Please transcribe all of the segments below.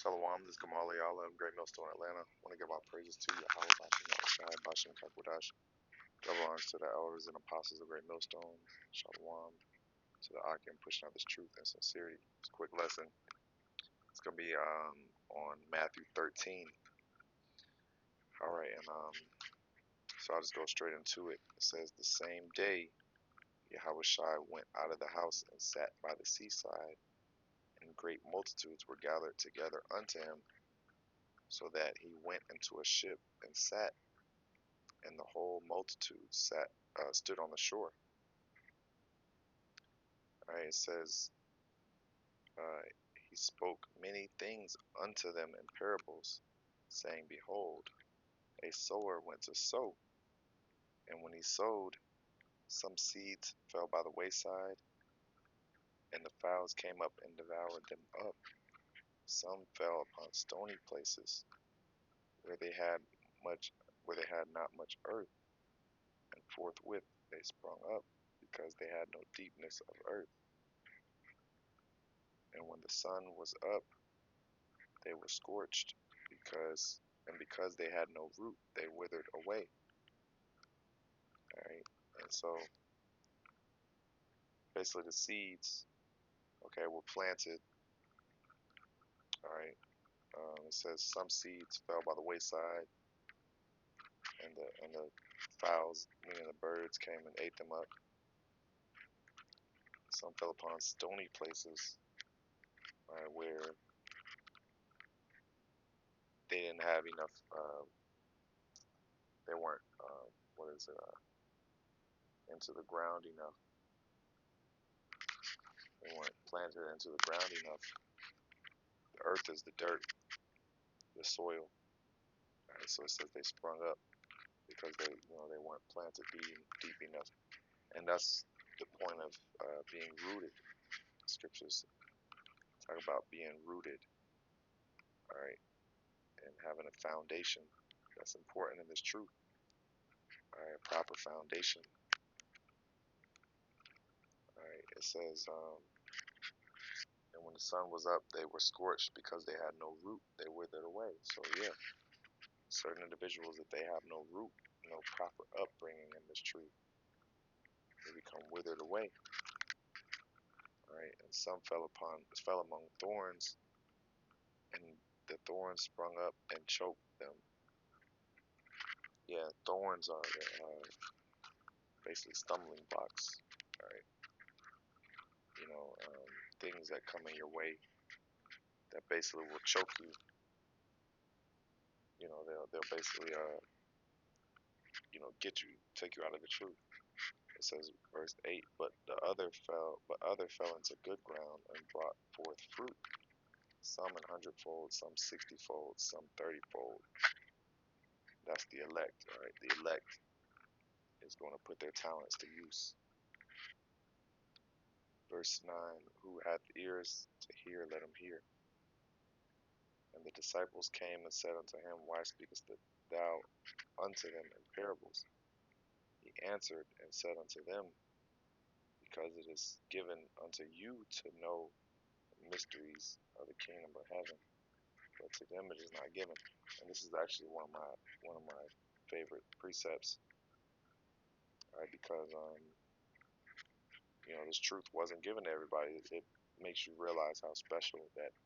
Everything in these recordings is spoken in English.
Shalom, this is Kamali Allah of Great Millstone, Atlanta. I want to give all praises to YAHAWASHI, BAHASHAM, double honors to the elders and apostles of Great Millstone. Shalom to the Akim pushing out this truth and sincerity. It's a quick lesson. It's going to be on Matthew 13. Alright, and so I'll just go straight into it. It says, the same day YAHAWASHI went out of the house and sat by the seaside, and great multitudes were gathered together unto him, so that he went into a ship and sat, and the whole multitude stood on the shore. Alright, it says, he spoke many things unto them in parables, saying, Behold, a sower went to sow, and when he sowed, some seeds fell by the wayside, and the fowls came up and devoured them up. Some fell upon stony places, where they had not much earth, and forthwith they sprung up, because they had no deepness of earth. And when the sun was up, they were scorched, because they had no root, they withered away. Alright, and so basically the seeds, okay, were planted. Alright, it says some seeds fell by the wayside, and the fowls, meaning the birds, came and ate them up. Some fell upon stony places, where they didn't have enough. They weren't into the ground enough. They weren't planted into the ground enough. The earth is the dirt, the soil. Alright, so it says they sprung up because they weren't planted deep enough, and that's the point of being rooted. Scriptures talk about being rooted. All right, and having a foundation. That's important in this truth. All right, a proper foundation. All right, it says, and when the sun was up, they were scorched because they had no root. They withered away. So yeah, certain individuals, if they have no root, no proper upbringing in this truth, they become withered away. All right, and some fell among thorns, and the thorns sprung up and choked them. Yeah, thorns are basically stumbling blocks. All right, things that come in your way that basically will choke you. They'll basically take you out of the truth. It says verse 8, but other fell into good ground and brought forth fruit, some 100-fold, some 60-fold, some 30-fold. That's the elect. All right, the elect is going to put their talents to use. Verse 9, who hath ears to hear, let him hear. And the disciples came and said unto him, why speakest thou unto them in parables? He answered and said unto them, because it is given unto you to know the mysteries of the kingdom of heaven, but to them it is not given. And this is actually one of my favorite precepts, right? Because this truth wasn't given to everybody. It makes you realize how special that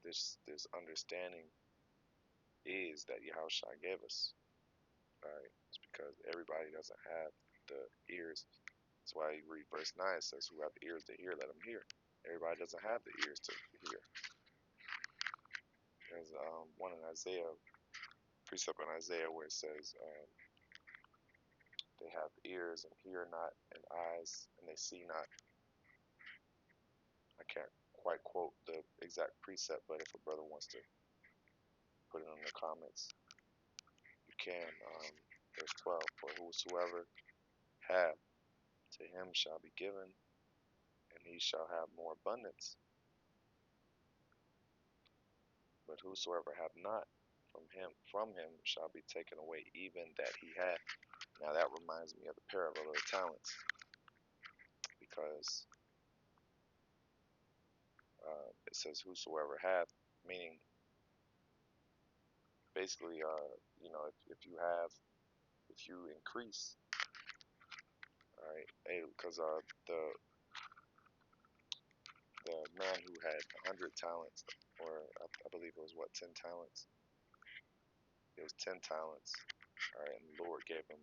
this understanding is that Yahushua gave us. Right? It's because everybody doesn't have the ears. That's why you read verse 9, it says, who have ears to hear, let them hear. Everybody doesn't have the ears to hear. There's one in Isaiah, precept in Isaiah, where it says, they have ears and hear not, and eyes and they see not. I can't quite quote the exact precept, but if a brother wants to put it in the comments, you can. Verse 12, for whosoever hath, to him shall be given, and he shall have more abundance. But whosoever hath not, from him shall be taken away even that he hath. Now that reminds me of the parable of the talents, because it says whosoever hath, meaning basically, if you have, if you increase, all right, because the man who had 100 talents, or I believe it was what, 10 talents. It was 10 talents. All right, and the Lord gave him,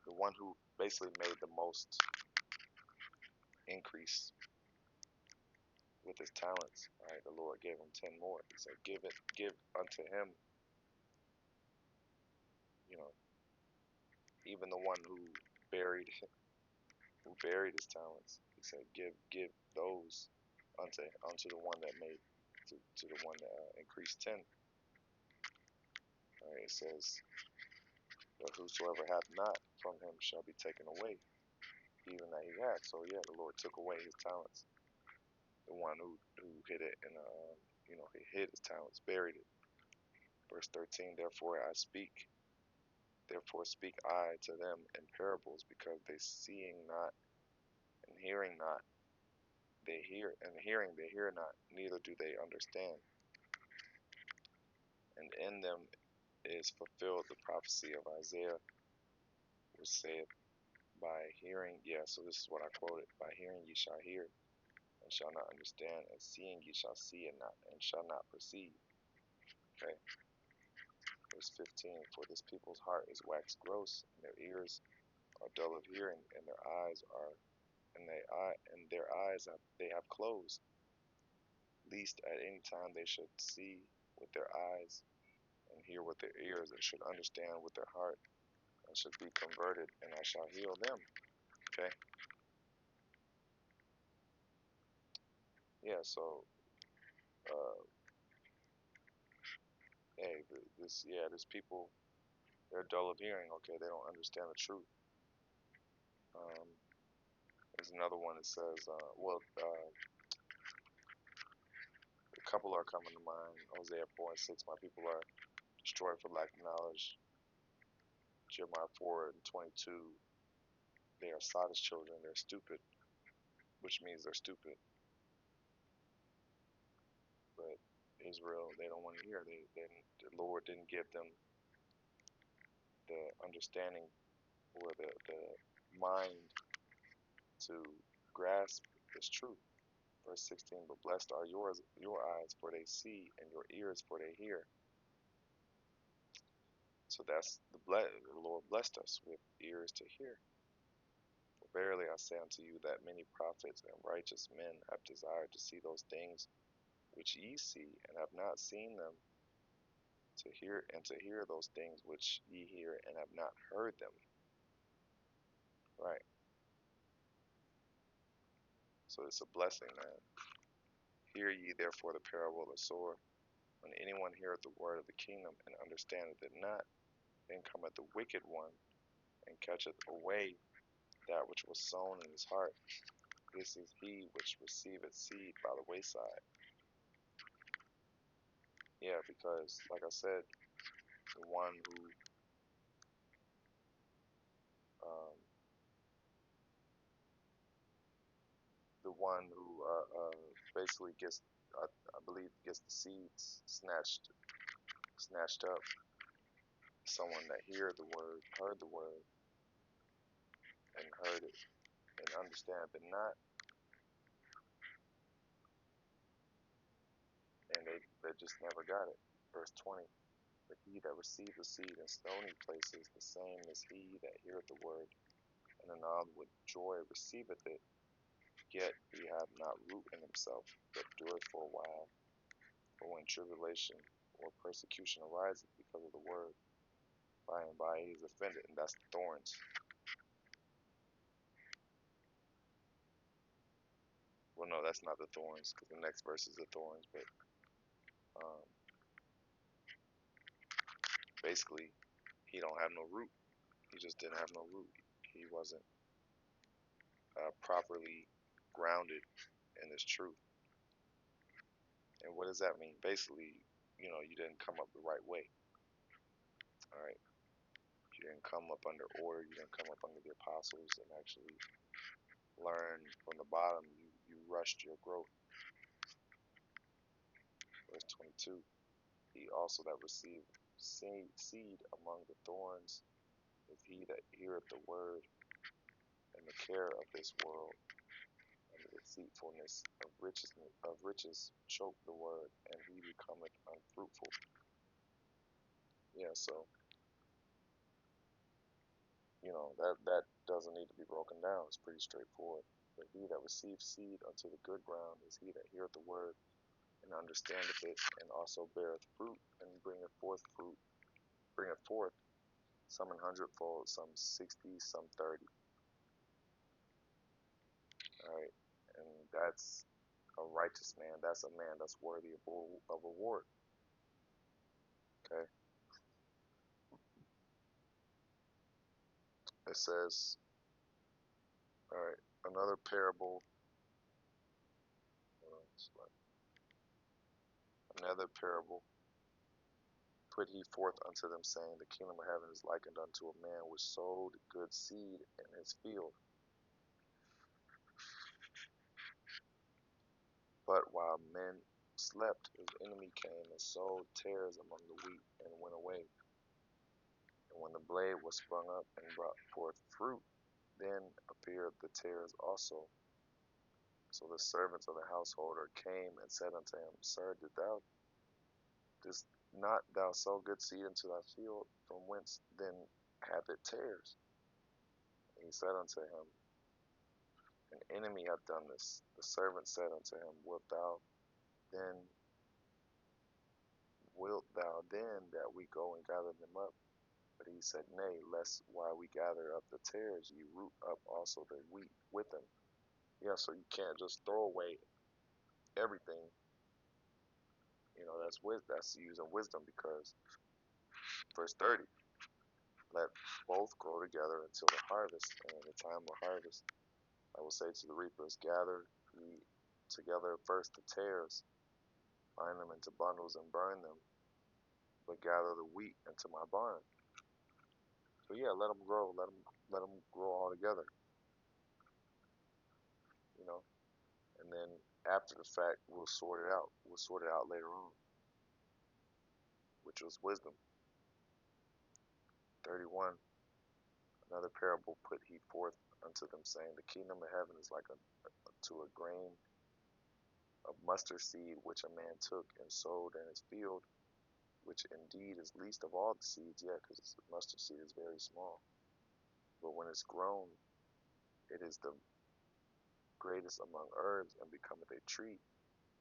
the one who basically made the most increase with his talents. All right, the Lord gave him 10 more. He said, give unto him, you know, even the one who buried his talents. He said, give those unto the one that made, to the one that increased 10. All right, it says, but whosoever hath not, from him shall be taken away, even that he had. So yeah, the Lord took away his talents. The one who hid it, and he hid his talents, buried it. Verse 13, therefore speak I to them in parables, because they seeing not, and hearing not, they hear, and hearing they hear not, neither do they understand. And in them is fulfilled the prophecy of Isaiah, which saith, by hearing, so this is what I quoted, by hearing ye shall hear, and shall not understand, and seeing ye shall see, and shall not perceive. Okay. Verse 15, for this people's heart is waxed gross, and their ears are dull of hearing, and their eyes they have closed, lest at any time they should see with their eyes, and hear with their ears, and should understand with their heart, and should be converted, and I shall heal them. Okay. Yeah. So, this people, they're dull of hearing. Okay, they don't understand the truth. There's another one that says, a couple are coming to mind. Hosea 4:6, my people are destroyed for lack of knowledge. Jeremiah 4:22, they are Sodom's children, they're stupid, which means they're stupid. But Israel, they don't want to hear. The Lord didn't give them the understanding or the mind to grasp this truth. Verse 16, but blessed are your eyes, for they see, and your ears, for they hear. So that's the Lord blessed us with ears to hear. For verily I say unto you that many prophets and righteous men have desired to see those things which ye see, and have not seen them, to hear those things which ye hear, and have not heard them. Right. So it's a blessing, man. Hear ye therefore the parable of the sower. When anyone heareth the word of the kingdom, and understandeth it not, then cometh the wicked one, and catcheth away that which was sown in his heart. This is he which receiveth seed by the wayside. Yeah, because, like I said, the one who basically gets, I believe, gets the seeds snatched up. Someone that heard the word, and heard it, and understand it not, and they just never got it. Verse 20, but he that received the seed in stony places, the same is he that heareth the word, and anon with joy receiveth it, yet he hath not root in himself, but dureth for a while. But when tribulation or persecution arises because of the word, by and by he is offended, and that's the thorns. Well, no, that's not the thorns, because the next verse is the thorns, but basically, he don't have no root. He just didn't have no root. He wasn't properly grounded in this truth. And what does that mean? Basically, you didn't come up the right way. All right. You didn't come up under order. You didn't come up under the apostles and actually learn from the bottom. You rushed your growth. Verse 22. He also that received seed among the thorns is he that heareth the word, and the care of this world and the deceitfulness of riches choke the word, and he becometh unfruitful. Yeah, so that doesn't need to be broken down. It's pretty straightforward. But he that receives seed unto the good ground is he that heareth the word and understandeth it, and also beareth fruit and bringeth forth some an hundredfold, some 60, some 30. All right, and that's a righteous man. That's a man that's worthy of reward. Okay, it says, all right, another parable. Another parable put he forth unto them, saying, the kingdom of heaven is likened unto a man which sowed good seed in his field. But while men slept, his enemy came and sowed tares among the wheat, and went away. And when the blade was sprung up and brought forth fruit, then appeared the tares also. So the servants of the householder came and said unto him, Sir, didst not thou sow good seed into thy field? From whence then hath it tares? And he said unto him, An enemy hath done this. The servant said unto him, then wilt thou then that we go and gather them up? But he said, Nay, lest while we gather up the tares, ye root up also the wheat with them. Yeah, so you can't just throw away everything. That's using wisdom, because verse 30, let both grow together until the harvest. And at the time of harvest, I will say to the reapers, gather ye together first the tares, bind them into bundles and burn them, but gather the wheat into my barn. So yeah, let them grow. Let them grow all together. And then after the fact, we'll sort it out. We'll sort it out later on, which was wisdom. 31. Another parable put he forth unto them, saying, the kingdom of heaven is like unto a grain of mustard seed, which a man took and sowed in his field, which indeed is least of all the seeds, yet, because mustard seed is very small. But when it's grown, it is the greatest among herbs, and becometh a tree,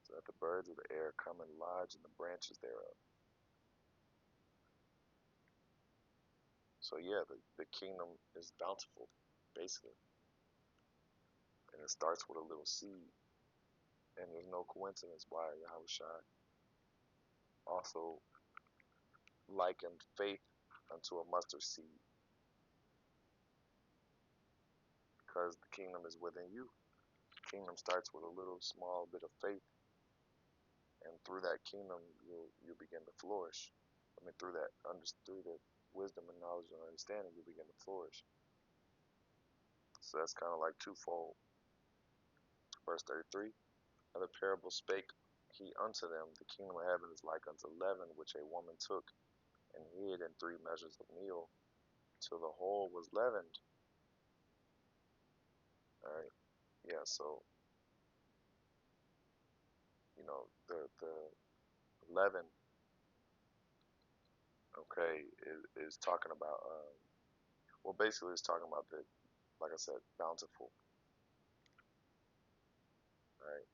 so that the birds of the air come and lodge in the branches thereof. So yeah, the kingdom is bountiful, basically. And it starts with a little seed. And there's no coincidence why Yahawashi also likened faith unto a mustard seed, because the kingdom is within you. The kingdom starts with a little small bit of faith, and through that kingdom you'll begin to flourish. Through the wisdom and knowledge and understanding, you begin to flourish. So that's kind of like twofold. Verse 33. Another parable spake he unto them, the kingdom of heaven is like unto leaven, which a woman took and hid in 3 measures of meal, till the whole was leavened. All right, yeah. So the leaven, okay, is talking about well, basically it's talking about the, like I said, bountiful. All right,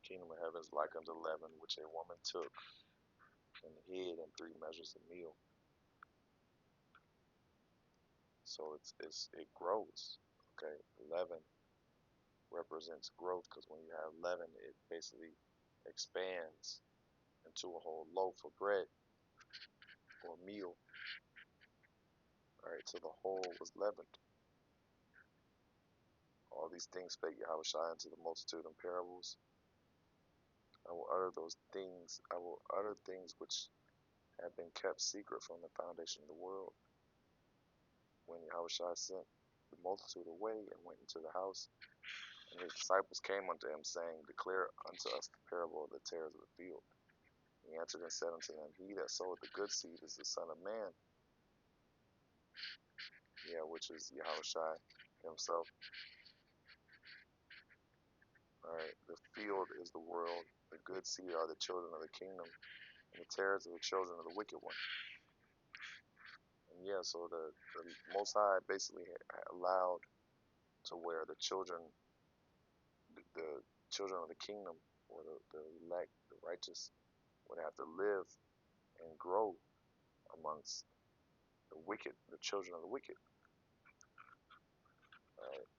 kingdom of heaven is like unto leaven, which a woman took and hid in 3 measures of meal. So it grows. Okay, leaven represents growth, because when you have leaven, it basically expands into a whole loaf of bread or meal. All right, so the whole was leavened. All these things spake Yahawashi unto the multitude in parables. I will utter those things. I will utter things which have been kept secret from the foundation of the world. When Yahawashi sent the multitude away and went into the house, And his disciples came unto him, saying, Declare unto us the parable of the tares of the field. And he answered and said unto them, He that soweth the good seed is the Son of Man, which is Yahawashi himself. Alright, the field is the world, the good seed are the children of the kingdom, and the tares are the children of the wicked one. And so the Most High basically allowed to where the children of the kingdom, or the elect, the righteous, would have to live and grow amongst the wicked, the children of the wicked. Alright.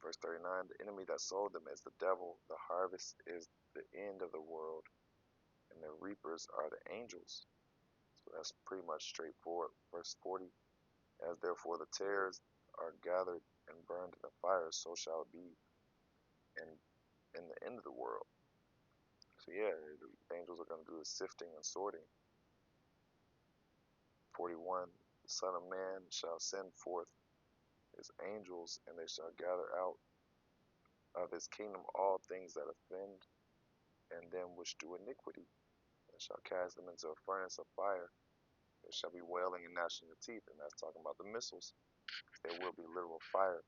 Verse 39, the enemy that sowed them is the devil, the harvest is the end of the world, and the reapers are the angels. So that's pretty much straightforward. Verse 40, as therefore the tares are gathered and burned in the fire, so shall it be in the end of the world. So the angels are going to do the sifting and sorting. 41, the Son of Man shall send forth his angels, and they shall gather out of his kingdom all things that offend, and them which do iniquity, and shall cast them into a furnace of fire. There shall be wailing and gnashing of teeth, and that's talking about the missiles. There will be literal fire.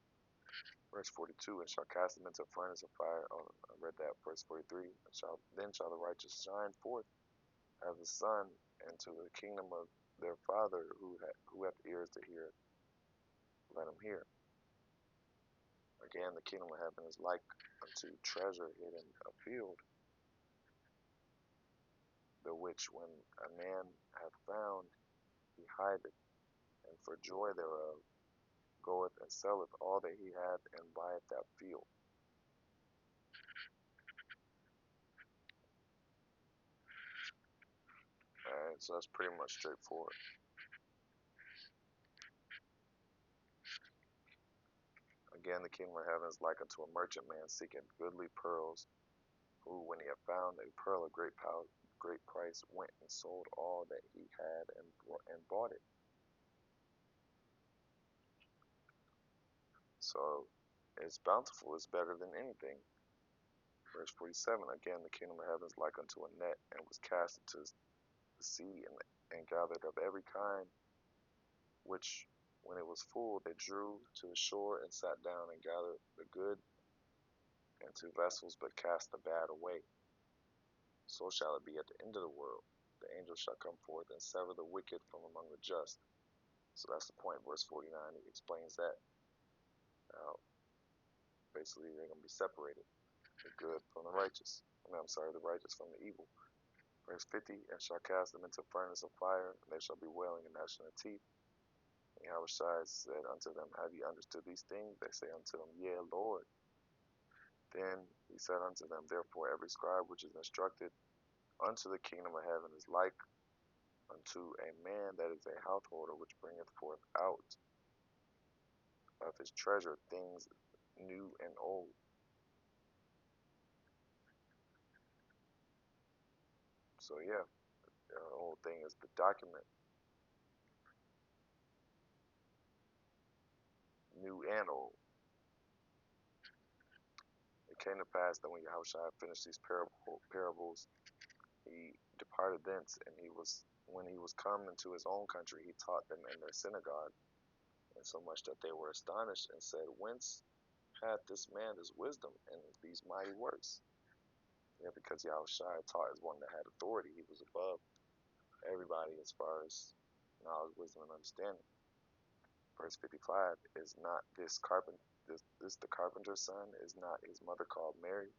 Verse 42, and shall cast them into a furnace of fire. Oh, I read that. Verse 43, then shall the righteous shine forth as the sun into the kingdom of their Father, who hath ears to hear, let him hear. Again, the kingdom of heaven is like unto treasure hid in a field, the which when a man hath found, he hideth, and for joy thereof goeth and selleth all that he hath, and buyeth that field. Alright, so that's pretty much straightforward. Again, the kingdom of heaven is like unto a merchant man seeking goodly pearls, who, when he had found a pearl of great price, went and sold all that he had and bought it. So it's bountiful, it's better than anything. Verse 47, again, the kingdom of heaven is like unto a net, and was cast into the sea, and gathered of every kind, which when it was full, they drew to the shore, and sat down, and gathered the good into vessels, but cast the bad away. So shall it be at the end of the world. The angels shall come forth and sever the wicked from among the just. So that's the point. Verse 49, he explains that. Now, basically, they're going to be separated. The good from the righteous. The righteous from the evil. Verse 50, and shall cast them into a furnace of fire, and they shall be wailing and gnashing of teeth. And Yahawashi said unto them, Have ye understood these things? They say unto him, Yea, Lord. Then he said unto them, Therefore every scribe which is instructed unto the kingdom of heaven is like unto a man that is a householder, which bringeth forth out of his treasure things new and old. So the whole thing is the document, new and old. It came to pass that when Yahawashi finished these parables, he departed thence, and when he was come into his own country, he taught them in their synagogue, insomuch that they were astonished, and said, Whence hath this man this wisdom and these mighty works? Because Yahawashi taught as one that had authority. He was above everybody as far as knowledge, wisdom, and understanding. Verse 55, is not this the carpenter's son? Is not his mother called Mary,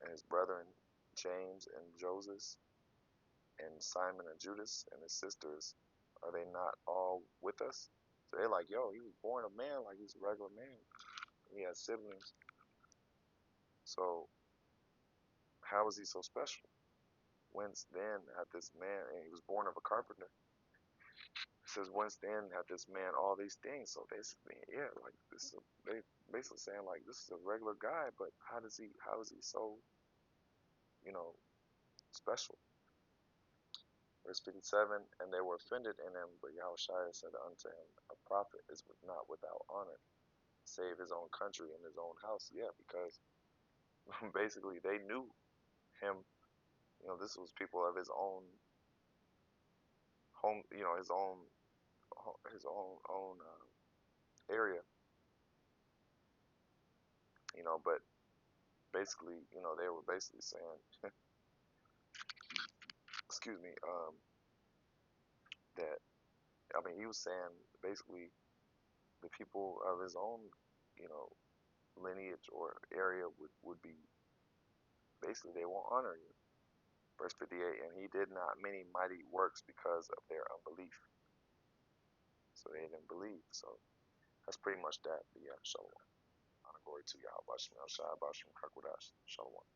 and his brethren James and Joseph, and Simon and Judas, and his sisters, are they not all with us? So they're like, yo, he was born a man, like he's a regular man. He has siblings. So how is he so special? Whence then hath this man, and he was born of a carpenter. It says, whence then hath this man all these things? So basically, like they basically saying like this is a regular guy, but how is he so, special? Verse 57, and they were offended in him, but Yahawashi said unto him, a prophet is not without honor, save his own country and his own house? Yeah, because basically they knew him. This was people of his own home, his own area, but basically, they were basically saying, excuse me, that, I mean, he was saying basically the people of his own, you know, lineage or area would be, basically, they won't honor you. Verse 58, and he did not many mighty works because of their unbelief. So they didn't believe. So that's pretty much that. But yeah, Shalom. Honor glory to Yahawah, Shemel Shai, Bashim Hakwadash. Shalom.